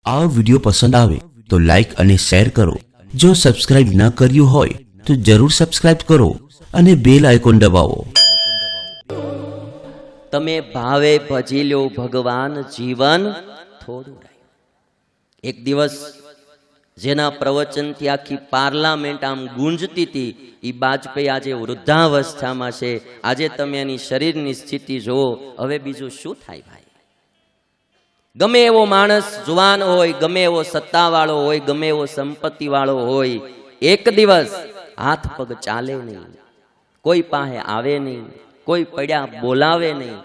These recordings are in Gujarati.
આ વિડિયો પસંદ આવે તો લાઈક અને શેર કરો। જો સબસ્ક્રાઇબ ન કર્યું હોય તો જરૂર સબસ્ક્રાઇબ કરો અને બેલ આઇકોન દબાવો। તમે ભાવે ભજી લ્યો ભગવાન, જીવન થોડું રહ્યું। એક દિવસ જેના પ્રવચનથી આખી પાર્લામેન્ટ આમ ગુંજતી હતી, એ વાજપેયી આજે વૃદ્ધાવસ્થામાં છે। આજે તમે એની શરીરની સ્થિતિ જુઓ, હવે બીજું શું થાય ભાઈ? ગમે એવો માણસ જુવાન હોય, ગમે એવો સત્તાવાળો હોય, ગમે એવો સંપત્તિ વાળો હોય, એક દિવસ હાથ પગ ચાલે નહીં, કોઈ પાસે આવે નહીં, કોઈ પડ્યા બોલાવે નહીં,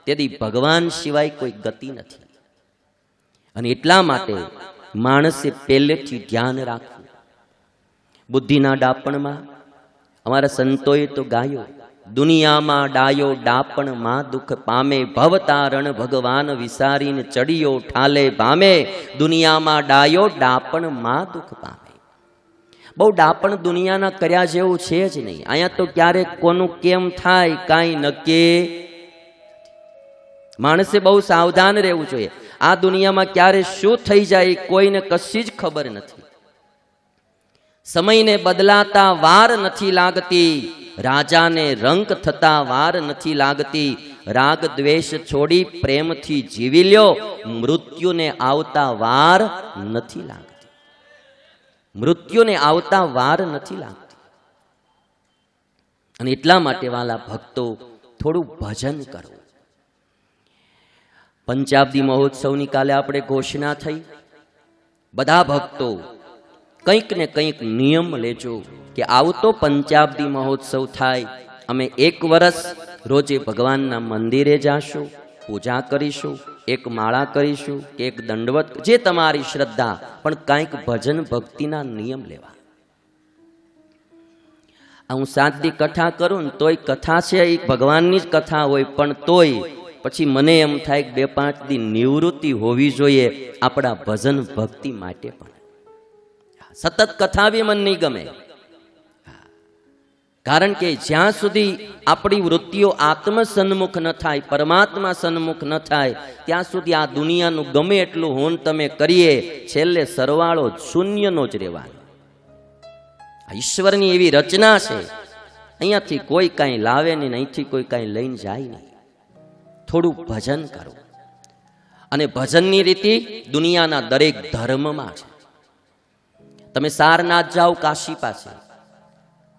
તેથી ભગવાન સિવાય કોઈ ગતિ નથી। અને એટલા માટે માણસે પહેલેથી ધ્યાન રાખવું। બુદ્ધિના ડાપણમાં અમારા સંતોએ તો ગાયો, દુનિયામાં ડાયો ડાપણમાં દુઃખ પામે, ભવતારણ ભગવાન વિસારીને ચડિયો ઠાલે ભામે। દુનિયામાં ડાયો ડાપણમાં દુઃખ પામે। બહુ ડાપણ દુનિયાના કર્યા જેવું છે જ નહીં। અહીંયા તો ક્યારેક કોનું કેમ થાય કાંઈ નક્કી। માણસે બહુ સાવધાન રહેવું જોઈએ। આ દુનિયામાં ક્યારે શું થઈ જાય કોઈને કશી જ ખબર નથી। સમયને બદલાતા વાર નથી લાગતી, રાજાને રંક થતા વાર નથી લાગતી। રાગ દ્વેષ છોડી પ્રેમથી જીવી લ્યો, મૃત્યુને આવતા વાર નથી લાગતી। મૃત્યુને આવતા વાર નથી લાગતી। અને એટલા માટે વાલા ભક્તો, થોડું ભજન કરો। પંચાબ્દી મહોત્સવની કાલે આપણે ઘોષણા થઈ, બધા ભક્તો કંઈક ને કંઈક નિયમ લેજો કે આવતો પંચાબ્દી મહોત્સવ થાય, અમે એક વર્ષ રોજે ભગવાનના મંદિરે જાશું, પૂજા કરીશું, એક માળા કરીશું કે એક દંડવત, જે તમારી શ્રદ્ધા, પણ કંઈક ભજન ભક્તિના નિયમ લેવા। હું 7 દી કથા કરું ને તોય કથા છે એ ભગવાનની જ કથા હોય, પણ તોય પછી મને એમ થાય કે 2-5 દી નિવૃત્તિ હોવી જોઈએ આપણા ભજન ભક્તિ માટે પણ। સતત કથા બી મન નહીં ગમે, કારણ કે જ્યાં સુધી આપણી વૃત્તિઓ આત્મ સન્મુખ ન થાય, પરમાત્મા સન્મુખ ન થાય, ત્યાં સુધી આ દુનિયાનું ગમે એટલું હોન તમે કરીએ, છેલ્લે સરવાળો શૂન્યનો જ રહેવાનો। ઈશ્વરની એવી રચના છે, અહીંયાથી કોઈ કાંઈ લાવે નહીં, અહીંથી કોઈ કાંઈ લઈને જાય નહીં। થોડું ભજન કરો। અને ભજનની રીતિ દુનિયાના દરેક ધર્મમાં છે। તમે સારનાથ જાઓ કાશી પાસે,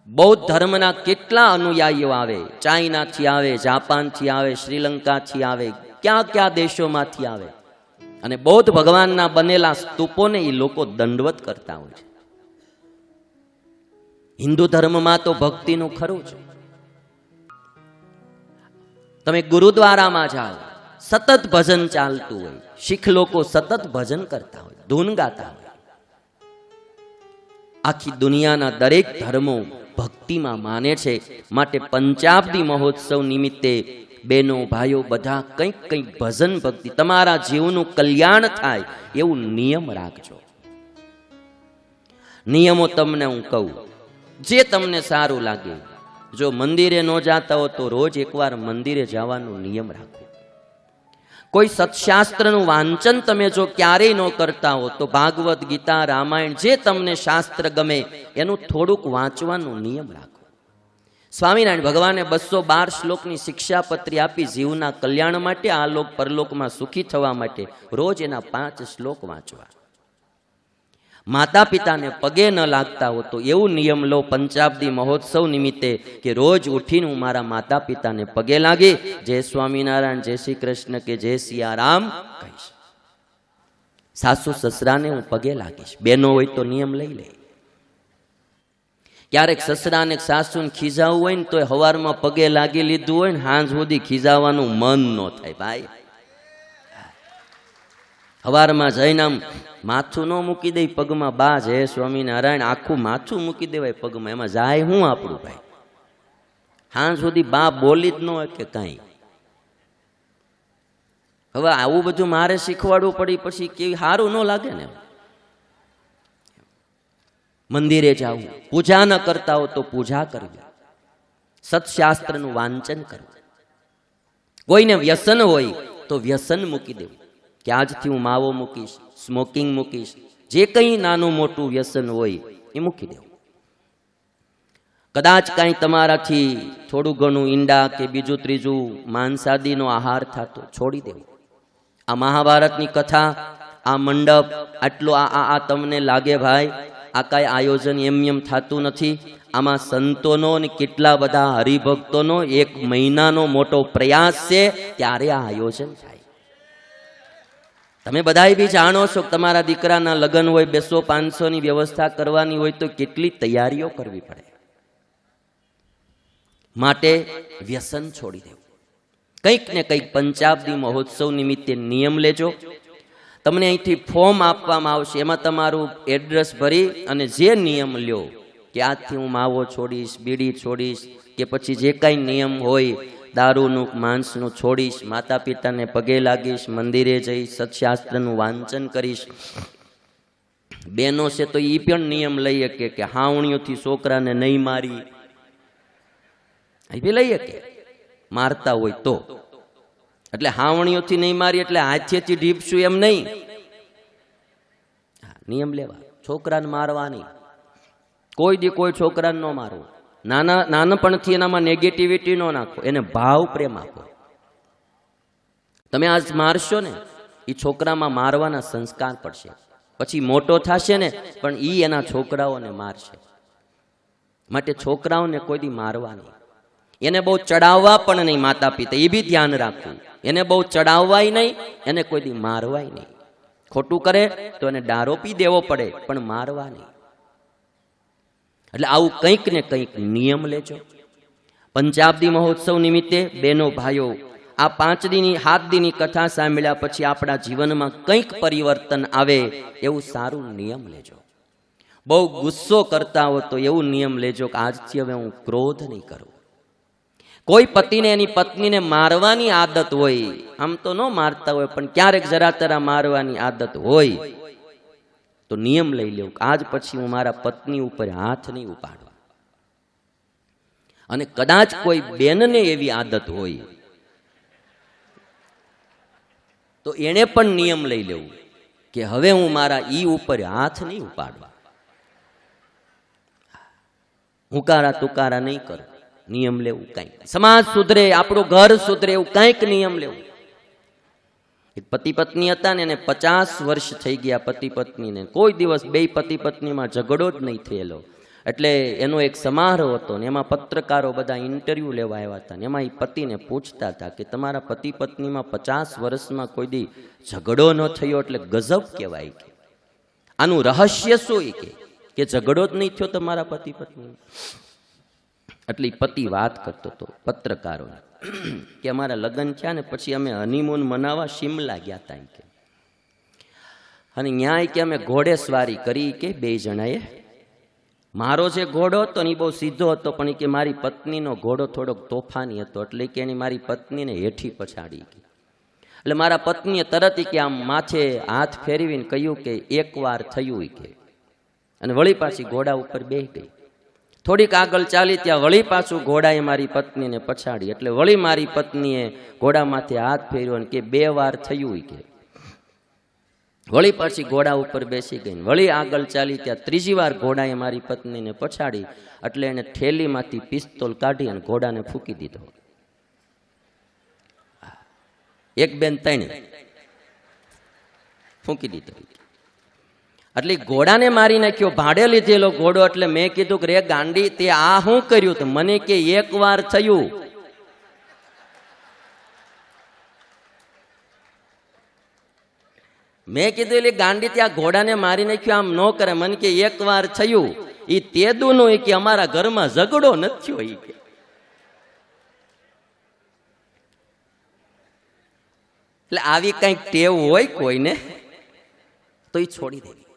બૌદ્ધ ધર્મના કેટલા અનુયાયીઓ આવે, ચાઇનાથી આવે, જાપાનથી આવે, શ્રીલંકાથી આવે, ક્યાં ક્યાં દેશોમાંથી આવે, અને બૌદ્ધ ભગવાનના બનેલા સ્તૂપોને એ લોકો દંડવત કરતા હોય છે। હિન્દુ ધર્મમાં તો ભક્તિનું ખરું છે। તમે ગુરુદ્વારામાં જાઓ, સતત ભજન ચાલતું હોય, શીખ લોકો સતત ભજન કરતા હોય, ધૂન ગાતા હોય। આખી દુનિયાના દરેક ધર્મો ભક્તિમાં માને છે, માટે પંચાબ્દી મહોત્સવ નિમિત્તે બહેનો ભાઈઓ બધા કંઈક કંઈક ભજન ભક્તિ, તમારા જીવનું કલ્યાણ થાય એવું નિયમ રાખજો। નિયમો તમને હું કહું, જે તમને સારું લાગે। જો મંદિરે ન જાતા હો તો રોજ એકવાર મંદિરે જવાનો નિયમ રાખો। કોઈ સત્શાસ્ત્રનું વાંચન તમે જો ક્યારેય ન કરતા હો તો ભાગવત ગીતા રામાયણ જે તમને શાસ્ત્ર ગમે એનું થોડુંક વાંચવાનો નિયમ રાખો। સ્વામિનારાયણ ભગવાને 212 શ્લોકની શિક્ષાપત્રી આપી જીવના કલ્યાણ માટે, આ લોક પરલોકમાં સુખી થવા માટે રોજ એના 5 શ્લોક વાંચવા। માતા પિતાને પગે ન લાગતા હો તો એવું નિયમ લો પંચાબ્દી મહોત્સવ નિમિત્તે કે રોજ ઉઠીને હું મારા માતા પિતાને પગે લાગી જય સ્વામિનારાયણ, જય શ્રી કૃષ્ણ કે જય સિયારામ કહીશ। સાસુ સસરાને હું પગે લાગીશ। બેનો હોય તો નિયમ લઈ લે। ક્યારેક સસરાને સાસુને ખીજાવવું હોય ને તો હવારમાં પગે લાગી લીધું હોય ને સાંજ સુધી ખીજાવાનું મન ન થાય ભાઈ। હવારમાં જઈને આમ માથું ન મૂકી દે પગમાં, બા જય સ્વામિનારાયણ, આખું માથું મૂકી દેવાય પગમાં, એમાં જાય હું આપણું ભાઈ? સાંજ સુધી બા બોલી જ ન હોય કે કાંઈ। હવે આવું બધું મારે શીખવાડવું પડી, પછી કેવી સારું ન લાગે ને। મંદિરે જાવું, પૂજા ન કરતા હો તો પૂજા કરવી, સત્શાસ્ત્રનું વાંચન કરવું। કોઈને વ્યસન હોય તો વ્યસન મૂકી દેવું। કે આજથી હું માવો મૂકીશ, સ્મોકિંગ મૂકીશ, જે કંઈ નાનું મોટું વ્યસન હોય એ મૂકી દેવું. કદાચ કાંઈ તમારાથી થોડું ઘણું ઈંડા કે બીજું ત્રીજું માંસાદીનો આહાર થતો છોડી દેવું. આ મહાભારતની કથા, આ મંડપ, આટલું આ તમને લાગે ભાઈ આ કાંઈ આયોજન એમ થતું નથી. આમાં સંતોનો અને કેટલા બધા હરિભક્તોનો 1 મહિનાનો મોટો પ્રયાસ છે, ત્યારે આ આયોજન થાય. તમે બધાય બી જાણો છો કે તમારા દીકરાના લગ્ન હોય, 200-500 ની વ્યવસ્થા કરવાની હોય તો કેટલી તૈયારીઓ કરવી પડે. માટે વ્યસન છોડી દેવું. કંઈક ને કંઈક પંચાબ્દી મહોત્સવ નિમિત્તે નિયમ લેજો. તમને અહીંથી ફોર્મ આપવામાં આવશે, એમાં તમારું એડ્રેસ ભરી અને જે નિયમ લ્યો કે આજથી હું માવો છોડીશ, બીડી છોડીશ, કે પછી જે કાંઈ નિયમ હોય દારૂનું માંસનું છોડીશ, માતા પિતાને પગે લાગીશ, મંદિરે જઈશ, સત્શાસ્ત્રનું વાંચન કરીશ. બેનો છે તો એ પણ નિયમ લઈ શકે કે હાવણીઓથી છોકરાને નહીં મારી, એ બી લઈ શકે મારતા હોય તો. એટલે હાવણીઓથી નહીં મારી એટલે હાથેથી ઢીપશું એમ નહીં, નિયમ લેવા. છોકરાને મારવાની, કોઈ દી કોઈ છોકરાને ન મારવું. નાનપણથી એનામાં નેગેટિવિટી ન નાખો, એને ભાવ પ્રેમ આપો. તમે આજ મારશો ને એ છોકરામાં મારવાના સંસ્કાર પડશે, પછી મોટો થશે ને પણ એ એના છોકરાઓને મારશે. માટે છોકરાઓને કોઈ દી મારવાની, એને બહુ ચડાવવા પણ નહીં માતા પિતા, એ બી ધ્યાન રાખવું. એને બહુ ચડાવવાય નહીં, એને કોઈ દી મારવાય નહીં. ખોટું કરે તો એને ડારો પી દેવો પડે પણ મારવા નહીં. એટલે આવું કંઈક ને કંઈક નિયમ લેજો. પંચાબ્દી મહોત્સવ નિમિત્તે બહેનો ભાઈઓ, આ 5 દીની 7 દીની કથા સાંભળ્યા પછી આપણા જીવનમાં કંઈક પરિવર્તન આવે એવું સારું નિયમ લેજો. બહુ ગુસ્સો કરતા હો તો એવું નિયમ લેજો કે આજથી હવે હું ક્રોધ નહીં કરું. કોઈ પતિને એની પત્નીને મારવાની આદત હોય, આમ તો ન મારતા હોય પણ ક્યારેક જરા તરા મારવાની આદત હોય તો નિયમ લઈ લેવું કે આજ પછી હું મારા પત્ની ઉપર હાથ નહીં ઉપાડવા. અને કદાચ કોઈ બેનને એવી આદત હોય તો એને પણ નિયમ લઈ લેવું કે હવે હું મારા ઈ ઉપર હાથ નહીં ઉપાડવા, હુંકારા તુકારા નહીં કરું. નિયમ લેવું કંઈક, સમાજ સુધરે, આપણું ઘર સુધરે એવું કંઈક નિયમ લેવું. એક પતિ પત્ની હતા ને એને 50 વર્ષ થઈ ગયા પતિ પત્નીને, કોઈ દિવસ 2 પતિ પત્નીમાં ઝઘડો જ નહીં થયેલો. એટલે એનો એક સમારોહ હતો ને એમાં પત્રકારો બધા ઇન્ટરવ્યુ લેવા આવ્યા હતા ને એમાં એ પતિને પૂછતા હતા કે તમારા પતિ પત્નીમાં 50 વર્ષમાં કોઈ દી ઝઘડો ન થયો એટલે ગજબ કહેવાય, કે આનું રહસ્ય શું કે ઝઘડો જ નહીં થયો તમારા પતિ પત્ની. એટલે પતિ વાત કરતો હતો પત્રકારોને કે અમારા લગ્ન થયા ને પછી અમે હનીમૂન મનાવવા શિમલા ગયા હતા કે, અને ન્યાય કે અમે ઘોડે સવારી કરી કે 2 જણાએ. મારો જે ઘોડો હતો ને એ બહુ સીધો હતો પણ કે મારી પત્નીનો ઘોડો થોડોક તોફાની હતો, એટલે કે એની મારી પત્નીને હેઠી પછાડી ગઈ. એટલે મારા પત્નીએ તરત કે આમ માથે હાથ ફેરવીને કહ્યું કે 1 વાર થયું કે, અને વળી પાછી ઘોડા ઉપર બેસી ગઈ. થોડીક આગળ ચાલી ત્યાં વળી પાછું ઘોડાએ મારી પત્નીને પછાડી, એટલે વળી મારી પત્નીએ ઘોડા માથે હાથ ફેર્યો અને કે 2 વાર થયું કે, વળી પાછી ઘોડા ઉપર બેસી ગઈ. વળી આગળ ચાલી ત્યાં 3જી વાર ઘોડાએ મારી પત્નીને પછાડી, એટલે એને થેલીમાંથી પિસ્તોલ કાઢી અને ઘોડાને ફૂંકી દીધો. 1 2 3 ફૂંકી દીધો. એટલે ઘોડાને મારી નાખ્યો, ભાડે લીધેલો ઘોડો. એટલે મેં કીધું કે રે ગાંડી તે આ શું કર્યું? તો મને કે 1 વાર થયું. મેં કીધું એટલે ગાંડી ત્યાં ઘોડાને મારી નાખ્યો આમ ન કરે. મને કે 1 વાર થયું. એ તેદું નું કે અમારા ઘરમાં ઝઘડો નથી થયો. એટલે આવી કઈક ટેવ હોય કોઈને તો એ છોડી દેવી.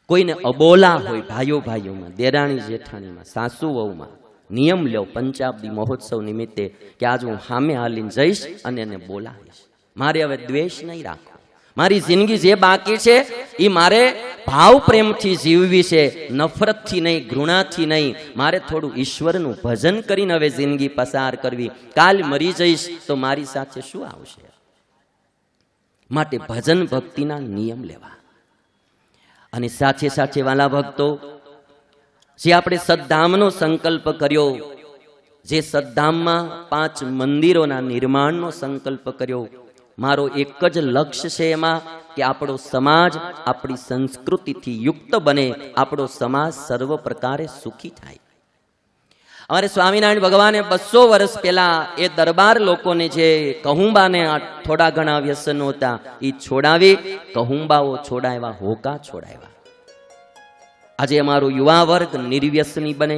કોઈને અબોલા હોય ભાઈઓ ભાઈઓમાં, દેરાણી જેઠાણીમાં, સાસુ વહુમાં, નિયમ લ્યો પંચાબ્દી મહોત્સવ નિમિત્તે કે આજ હું સામે હાલીને જઈશ અને એને બોલાવીશ. મારે હવે દ્વેષ નહીં રાખવો. મારી જિંદગી જે બાકી છે એ મારે ભાવ પ્રેમથી જીવવી છે, નફરતથી નહીં, ઘૃણાથી નહીં. મારે થોડું ઈશ્વરનું ભજન કરીને હવે જિંદગી પસાર કરવી. કાલ મરી જઈશ તો મારી સાથે શું આવશે? માટે ભજન ભક્તિના નિયમ લેવા. અને સાથે સાથે વાલા ભક્તો, જે આપણે સદ્ધામનો સંકલ્પ કર્યો, જે સદ્ધામમાં 5 મંદિરોના નિર્માણનો સંકલ્પ કર્યો, મારો એક જ લક્ષ્ય છે એમાં કે આપણો સમાજ આપણી સંસ્કૃતિથી યુક્ત બને, આપણો સમાજ સર્વ પ્રકારે સુખી થાય. અમારે સ્વામિનારાયણ ભગવાને 200 વર્ષ પહેલા એ દરબાર લોકોને જે કહુંબાને થોડા ઘણા વ્યસનો હતા એ છોડાવી, કહુંબાઓ છોડાવ્યા, હોકા છોડાવ્યા. આજે અમારો યુવા વર્ગ નિર્વ્યસની બને,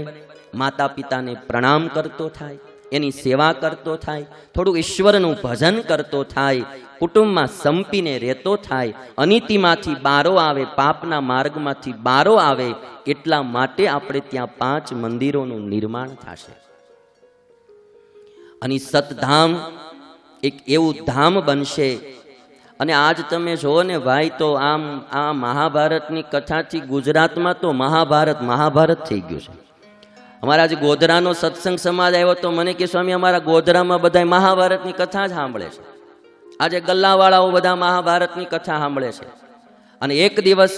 માતા પિતાને પ્રણામ કરતો થાય, એની સેવા કરતો થાય, થોડું ઈશ્વરનું ભજન કરતો થાય, કુટુંબમાં સંપીને રહેતો થાય, અનીતિમાંથી બારો આવે, પાપના માર્ગમાંથી બારો આવે. એટલા માટે આપણે ત્યાં 5 મંદિરોનું નિર્માણ થશે. અને સતધામ એક એવું ધામ બનશે. અને આજ તમે જુઓ ને ભાઈ, તો આમ આ મહાભારતની કથાથી ગુજરાતમાં તો મહાભારત થઈ ગયું છે. અમારા આજે ગોધરાનો સત્સંગ સમાજ આવ્યો તો મને કે સ્વામી અમારા ગોધરામાં બધા મહાભારતની કથા જ સાંભળે છે. આજે ગલ્લાવાળાઓ બધા મહાભારતની કથા સાંભળે છે. અને એક દિવસ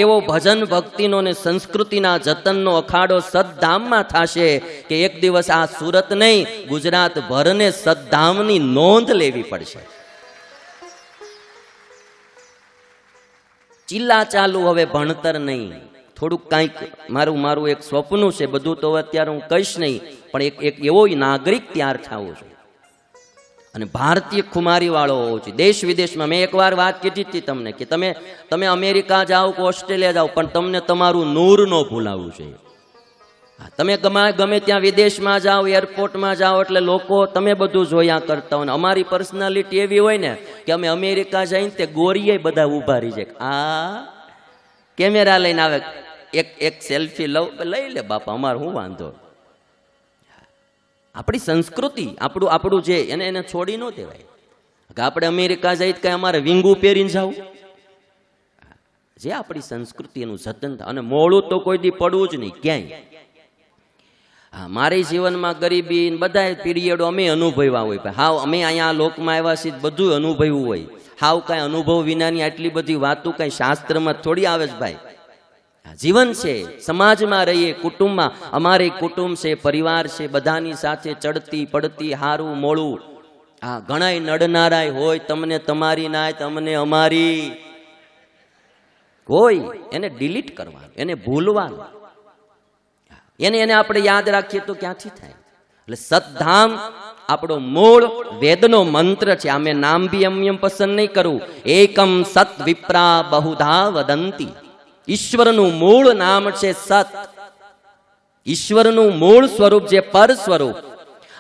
એવો ભજન ભક્તિનો ને સંસ્કૃતિના જતનનો અખાડો સદ્ધામમાં થશે કે એક દિવસ આ સુરત નહીં, ગુજરાત ભરને સદ્ધામની નોંધ લેવી પડશે. ચિલ્લા ચાલુ હવે ભણતર નહીં, થોડુંક કંઈક મારું એક સ્વપ્ન છે, બધું તો અત્યારે હું કહીશ નહીં, પણ એક એવો નાગરિક તૈયાર થવો છે અને ભારતીય ખુમારી વાળો હોવો જોઈએ. દેશ વિદેશમાં મેં એકવાર વાત કીધી હતી તમને કે તમે અમેરિકા જાઓ કે ઓસ્ટ્રેલિયા જાઓ, પણ તમને તમારું નૂર ન ભૂલાવવું જોઈએ. તમે ગમે ત્યાં વિદેશમાં જાઓ, એરપોર્ટમાં જાઓ, એટલે લોકો તમે બધું જોયા કરતા હોય. અમારી પર્સનાલિટી એવી હોય ને કે અમે અમેરિકા જઈને તે ગોરીએ બધા ઊભા રહી જાય, આ કેમેરા લઈને આવે, એક સેલ્ફી લઈ લે બાપા, અમારે શું વાંધો. આપણી સંસ્કૃતિ, આપણું જે એને છોડી ન દેવાય. આપણે અમેરિકા જઈ કઈ અમારે વિંગું પહેરીને જવું, જે આપણી સંસ્કૃતિ એનું જતન થાય. અને મોડું તો કોઈ દી પડવું જ નહીં ક્યાંય. હા, મારી જીવનમાં ગરીબી બધા પીરિયડો અમે અનુભવ્યા હોય. હાવ અમે અહીંયા લોકમાં આવ્યા છીએ, બધું અનુભવ્યું હોય. હાવ કાંઈ અનુભવ વિનાની આટલી બધી વાતો કાંઈ શાસ્ત્રમાં થોડી આવે છે ભાઈ. જીવન છે, સમાજમાં રહીએ, કુટુંબમાં, અમારે કુટુંબ છે, પરિવાર છે, બધાની સાથે ચડતી પડતી, હારું મોળું. હા, ઘણાય નડનારાય હોય, તમને તમારી નાય, તમને અમારી. કોઈ એને ડિલીટ કરવાનું, એને ભૂલવાનું, એને આપણે યાદ રાખીએ તો ક્યાંથી થાય. એટલે સદ્ધામ આપણો મૂળ વેદનો મંત્ર છે. આમે નામ બી એમ પસંદ નહીં કરું. એકમ સત વિપ્રા બહુધા વદંતી. ઈશ્વરનું મૂળ નામ છે સત. ઈશ્વરનું મૂળ સ્વરૂપ જે પર સ્વરૂપ.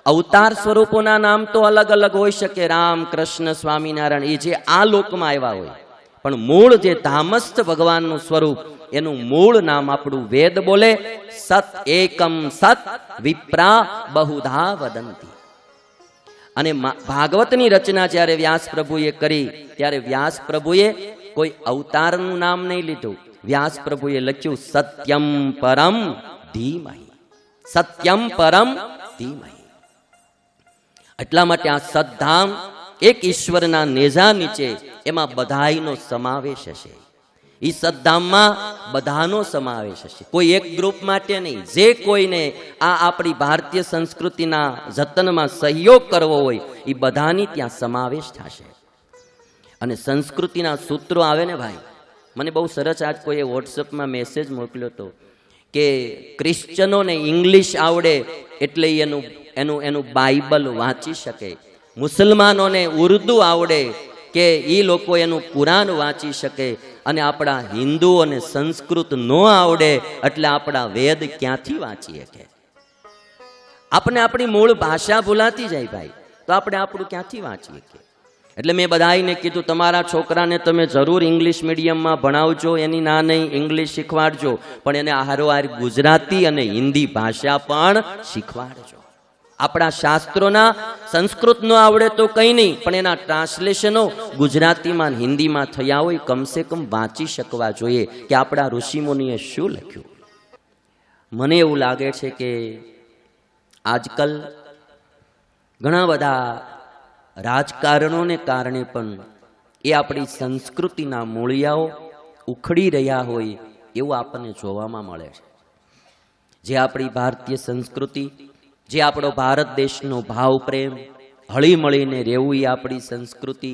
અવતાર સ્વરૂપોના નામ તો અલગ અલગ હોઈ શકે, રામ, કૃષ્ણ, સ્વામિનારાયણ, એ જે આ લોકમાં આવ્યા હોય. પણ મૂળ જે ધામસ્થ ભગવાનનું સ્વરૂપ, એનું મૂળ નામ આપણું વેદ બોલે સત. એકમ સત વિપ્રા બહુધા વદંતી. અને ભાગવતની રચના જ્યારે વ્યાસ પ્રભુએ કરી, ત્યારે વ્યાસ પ્રભુએ કોઈ અવતારનું નામ નહીં લીધું. વ્યાસ પ્રભુએ લખ્યું સત્યમ પરમ ધીમહિ. સત્યમ પરમ ધીમહિ. એટલા માટે આ સદ્ધામ એક ઈશ્વરના નેજા નીચે, એમાં બધાયનો સમાવેશ હશે. ઈ સદ્ધામમાં બધાનો સમાવેશ હશે, કોઈ એક ગ્રુપ માટે નહીં. જે કોઈને આ આપણી ભારતીય સંસ્કૃતિના જતનમાં સહયોગ કરવો હોય, એ બધાની ત્યાં સમાવેશ થશે. અને સંસ્કૃતિના સૂત્રો આવે ને ભાઈ, મને બહુ સરસ આજ કોઈએ વોટ્સઅપમાં મેસેજ મોકલ્યો હતો કે ક્રિશ્ચનોને ઇંગ્લિશ આવડે એટલે એનું બાઇબલ વાંચી શકે, મુસલમાનોને ઉર્દુ આવડે કે એ લોકો એનું કુરાન વાંચી શકે, અને આપણા હિન્દુઓને સંસ્કૃત ન આવડે એટલે આપણા વેદ ક્યાંથી વાંચી શકે. આપણે આપણી મૂળ ભાષા ભૂલાતી જાય ભાઈ, તો આપણે આપણું ક્યાંથી વાંચી શકીએ. એટલે મેં બધાને કીધું, તમારા છોકરાને તમે જરૂર ઇંગ્લિશ મીડિયમમાં ભણાવજો, એની ના નહીં ઇંગ્લિશ શીખવાડજો, પણ એને હારોહાર ગુજરાતી અને હિન્દી ભાષા પણ શીખવાડજો. આપણા શાસ્ત્રોના સંસ્કૃત ન આવડે તો કંઈ નહીં, પણ એના ટ્રાન્સલેશનો ગુજરાતીમાં હિન્દીમાં થયા હોય, કમસે કમ વાંચી શકવા જોઈએ કે આપણા ઋષિમુનિએ શું લખ્યું. મને એવું લાગે છે કે આજકાલ ઘણા બધા રાજકારણોને કારણે પણ એ આપણી સંસ્કૃતિના મૂળિયાઓ ઉખડી રહ્યા હોય એવું આપણને જોવામાં મળે છે. જે આપણી ભારતીય સંસ્કૃતિ, જે આપણો ભારત દેશનો ભાવ પ્રેમ, હળી મળીને રહેવું એ આપણી સંસ્કૃતિ.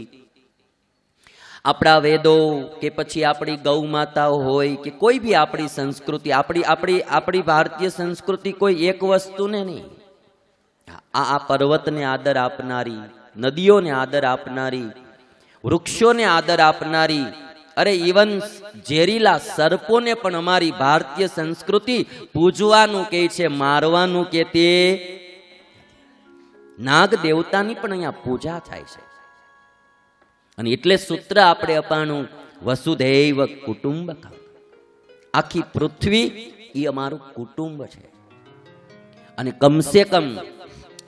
આપણા વેદો કે પછી આપણી ગૌ માતાઓ હોય કે કોઈ બી આપણી સંસ્કૃતિ, આપણી ભારતીય સંસ્કૃતિ કોઈ એક વસ્તુને નહીં. આ પર્વતને આદર આપનારી, નદીઓને આદર આપનારી, વૃક્ષોને આદર આપનારી, અરે ઇવન ઝેરીલા સર્પોને પણ અમારી ભારતીય સંસ્કૃતિ પૂજવાનું કહે છે, મારવાનું કે તે નાગ દેવતાની પણ અહીંયા પૂજા થાય છે. અને એટલે સૂત્ર આપણે અપાણું વસુધૈવ કુટુંબકમ. આખી પૃથ્વી એ અમારું કુટુંબ છે. અને કમસે કમ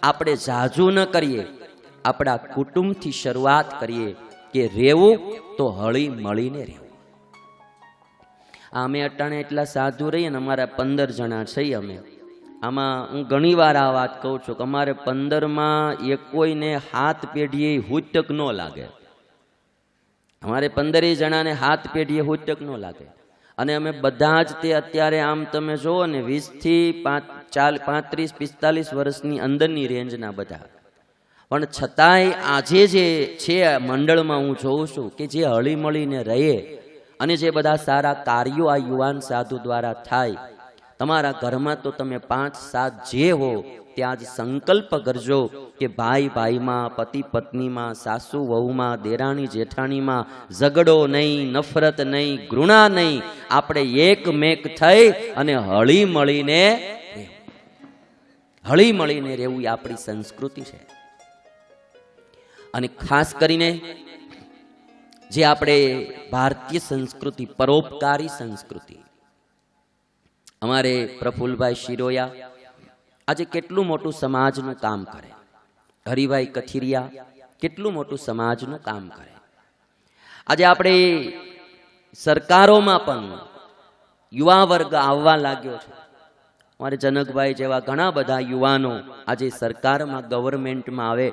આપણે જાજુ ન કરીએ, આપણા કુટુંબથી શરૂઆત કરીએ કે રહેવું તો હળી મળીને રહેવું. અમે અટાણે એટલા સાધુ રહીએ ને, અમારા 15 જણા છીએ અમે. આમાં હું ઘણી વાર આ વાત કહું છું કે અમારે 15માં એક કોઈને હાથ પેઢીએ હુચક ન લાગે. અમારે 15 જણાને હાથ પેઢીએ હુચક ન લાગે. અને અમે બધા જ તે અત્યારે આમ તમે જુઓ ને 20 થી 35-45 વર્ષની અંદરની રેન્જના બધા. પણ છતાંય આજે જે છે મંડળમાં હું જોઉં છું કે જે હળી મળીને રહે અને જે બધા સારા કાર્યો આ યુવાન સાધુ દ્વારા થાય. તમારા ઘરમાં તો તમે 5-7 જે હો ત્યાં જ સંકલ્પ કરજો કે ભાઈ ભાઈમાં, પતિ પત્નીમાં, સાસુ વહુમાં, દેરાણી જેઠાણીમાં ઝઘડો નહીં, નફરત નહીં, ઘૃણા નહીં. આપણે એકમેક થઈ અને હળી મળીને રહેવું એ આપણી સંસ્કૃતિ છે. અને ખાસ કરીને જે આપણે ભારતીય સંસ્કૃતિ, પરોપકારી સંસ્કૃતિ. અમારે પ્રફુલભાઈ શિરોયા આજે કેટલું મોટું સમાજનું કામ કરે. હરિભાઈ કથિરિયા કેટલું મોટું સમાજનું કામ કરે. આજે આપણે સરકારોમાં પણ યુવા વર્ગ આવવા લાગ્યો છે. અમારે જનકભાઈ જેવા ઘણા બધા યુવાનો આજે સરકારમાં, ગવર્મેન્ટમાં આવે,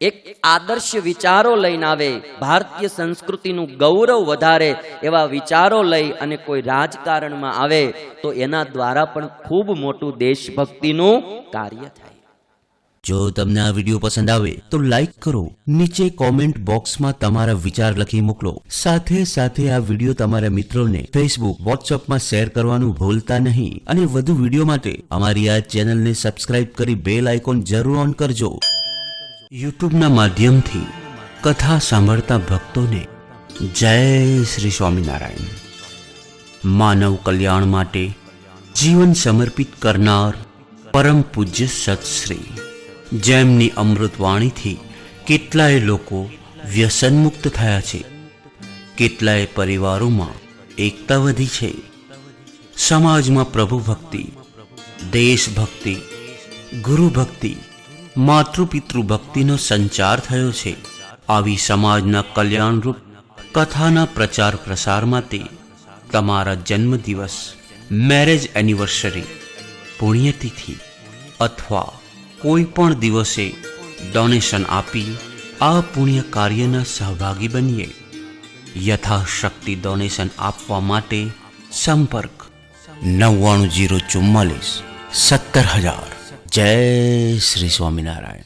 એક આદર્શ વિચારો લઈને આવે, ભારતીય સંસ્કૃતિનું ગૌરવ વધારે એવા વિચારો લઈ અને કોઈ રાજકારણમાં આવે તો એના દ્વારા પણ ખૂબ મોટું દેશભક્તિનું કાર્ય થાય. જો તમને આ વિડીયો પસંદ આવે તો લાઈક કરો, નીચે કોમેન્ટ બોક્સમાં તમારા વિચાર લખી મોકલો. સાથે સાથે આ વિડીયો તમારા મિત્રોને ફેસબુક, વોટ્સઅપમાં શેર કરવાનું ભૂલતા નહીં. અને વધુ વિડીયો માટે અમારી આ ચેનલને સબસ્ક્રાઇબ કરી બેલ આઇકોન જરૂર ઓન કરજો. યુટ્યુબના માધ્યમથી કથા સાંભળતા ભક્તોને જય શ્રી સ્વામિનારાયણ. માનવ કલ્યાણ માટે જીવન સમર્પિત કરનાર પરમ પૂજ્ય સત્શ્રી, જેમની અમૃતવાણીથી કેટલાય લોકો વ્યસનમુક્ત થયા છે, કેટલાય પરિવારોમાં એકતા વધી છે, સમાજમાં પ્રભુ ભક્તિ, દેશભક્તિ, ગુરુ ભક્તિ, માતૃપિતૃ ભક્તિનો સંચાર થયો છે. આવી સમાજના કલ્યાણરૂપ કથાના પ્રચાર પ્રસાર માટે તમારા જન્મદિવસ, મેરેજ એનિવર્સરી, પુણ્યતિથિ અથવા કોઈ પણ દિવસે ડોનેશન આપી આ પુણ્ય કાર્યના સહભાગી બનીએ. યથાશક્તિ ડોનેશન આપવા માટે સંપર્ક 990444 17000. જય શ્રી સ્વામિનારાયણ.